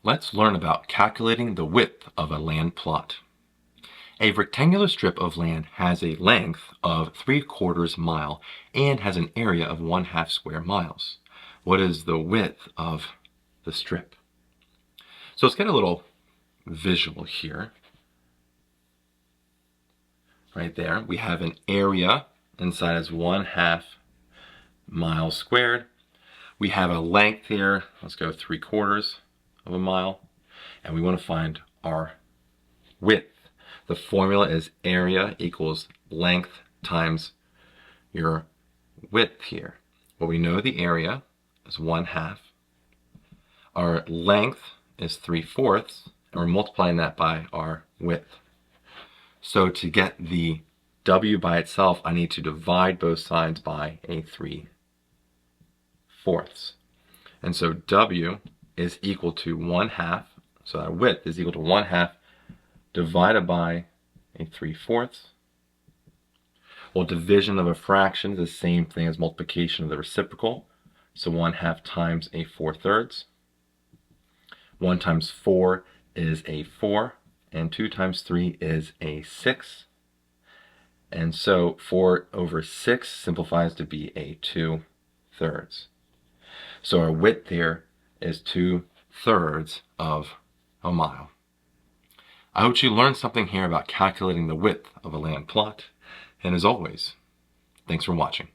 Let's learn about calculating the width of a land plot. A rectangular strip of land has a length of 3/4 mile and has an area of 1/2 square miles. What is the width of the strip? So let's get a little visual here. Right there, we have an area inside as 1/2 miles squared. We have a length here, let's go 3/4 of a mile, and we want to find our width. The formula is area equals length times your width here. Well, we know the area is 1/2. Our length is 3/4, and we're multiplying that by our width. So to get the W by itself, I need to divide both sides by a 3/4. And so W is equal to 1/2, so our width is equal to 1/2 divided by a 3/4. Well, division of a fraction is the same thing as multiplication of the reciprocal. So 1/2 times a 4/3. 1 times 4 is a 4, and 2 times 3 is a 6. And so 4/6 simplifies to be a 2/3. So our width here is 2/3 of a mile. I hope you learned something here about calculating the width of a land plot. And as always, thanks for watching.